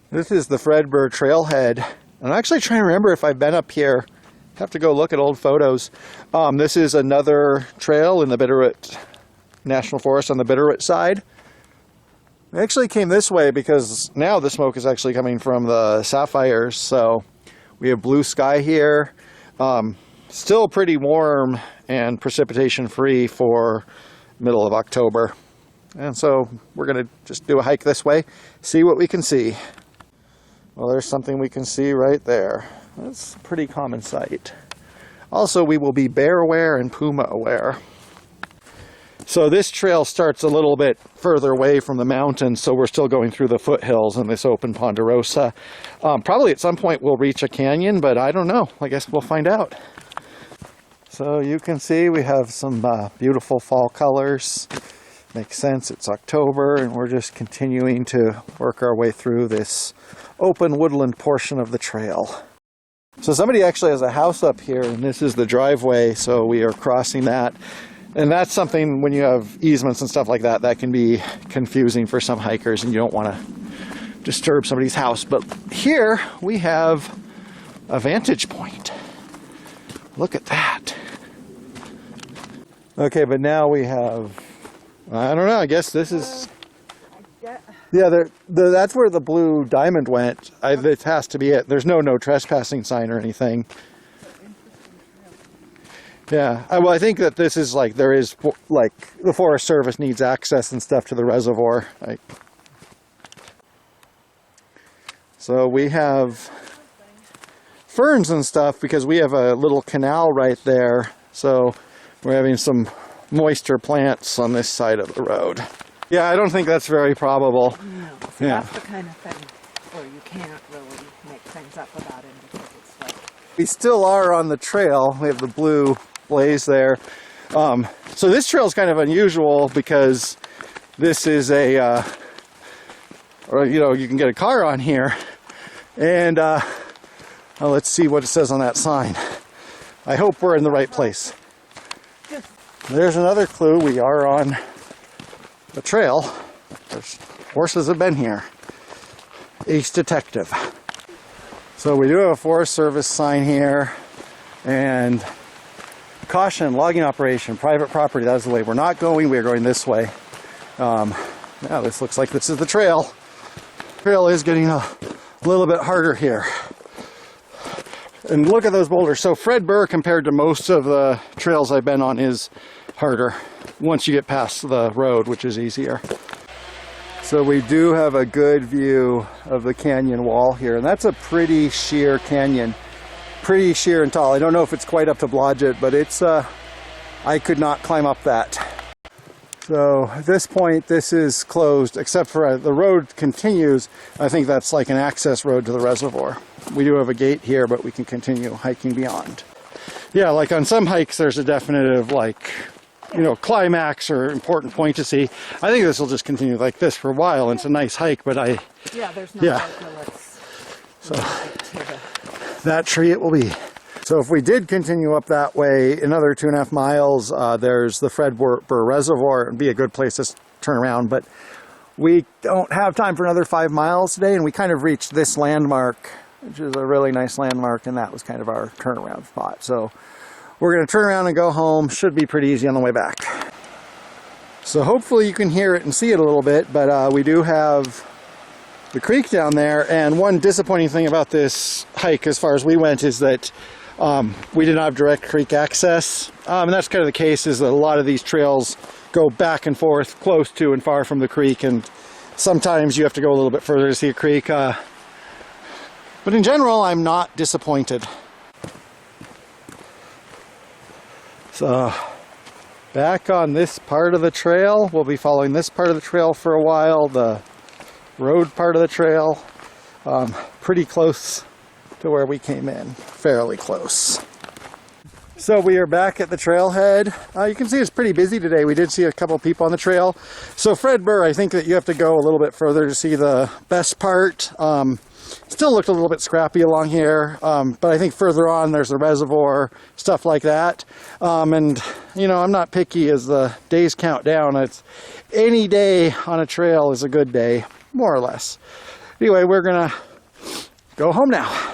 This is the Fred Burr Trailhead. I'm actually trying to remember if I've been up here. Have to go look at old photos. This is another trail in the Bitterroot National Forest on the Bitterroot side. I actually came this way because now the smoke is actually coming from the sapphires. So we have blue sky here. Still pretty warm and precipitation free for middle of October. And so we're going to just do a hike this way, see what we can see. Well, there's something we can see right there. That's a pretty common sight. Also, we will be bear aware and puma aware. So this trail starts a little bit further away from the mountains, so we're still going through the foothills in this open ponderosa. Probably at some point we'll reach a canyon, but I don't know. I guess we'll find out. So you can see we have some beautiful fall colors. Makes sense, it's October, and we're just continuing to work our way through this open woodland portion of the trail. So somebody actually has a house up here, and this is the driveway, so we are crossing that. And that's something, when you have easements and stuff like that, that can be confusing for some hikers, and you don't want to disturb somebody's house. But here we have a vantage point. Look at that. Okay, but now we have, I don't know, I guess this is, yeah, that's where the blue diamond went. It has to be it. There's no trespassing sign or anything. Yeah, well, I think that this is like, there is, like, the Forest Service needs access and stuff to the reservoir. So we have ferns and stuff because we have a little canal right there. So we're having some moisture plants on this side of the road. Yeah, I don't think that's very probable. No, so yeah. That's the kind of thing where you can't really make things up about it because it's like... We still are on the trail. We have the blue blaze there. So this trail is kind of unusual because this is a, you can get a car on here. And well, let's see what it says on that sign. I hope we're in the right place. There's another clue. We are on the trail. There's horses have been here. Ace Detective. So we do have a Forest Service sign here, and caution, logging operation, private property. That is the way we're not going. We are going this way. Now this looks like this is the trail. Trail is getting a little bit harder here. And look at those boulders. So Fred Burr, compared to most of the trails I've been on, is harder once you get past the road, which is easier. So we do have a good view of the canyon wall here, and that's a pretty sheer canyon. Pretty sheer and tall. I don't know if it's quite up to Blodgett, but it's, I could not climb up that. So at this point, this is closed, except for the road continues. I think that's like an access road to the reservoir. We do have a gate here, but we can continue hiking beyond. Yeah, like on some hikes, there's a definitive, like, climax or important point to see. I think this will just continue like this for a while, and it's a nice hike, but yeah, there's no so that tree it will be. So if we did continue up that way another 2.5 miles, there's the Fred Burr Reservoir. It would be a good place to turn around, but we don't have time for another 5 miles today, and we kind of reached this landmark, which is a really nice landmark, and that was kind of our turnaround spot. So we're going to turn around and go home. Should be pretty easy on the way back. So hopefully you can hear it and see it a little bit, but we do have the creek down there, and one disappointing thing about this hike as far as we went is that we did not have direct creek access, and that's kind of the case, is that a lot of these trails go back and forth close to and far from the creek, and sometimes you have to go a little bit further to see a creek, but in general I'm not disappointed. So back on this part of the trail, we'll be following this part of the trail for a while, the road part of the trail, pretty close to where we came in, fairly close. So we are back at the trailhead. You can see it's pretty busy today. We did see a couple people on the trail. So Fred Burr, I think that you have to go a little bit further to see the best part. Still looked a little bit scrappy along here, but I think further on there's a reservoir, stuff like that. And I'm not picky as the days count down. It's any day on a trail is a good day, more or less. Anyway, we're gonna go home now.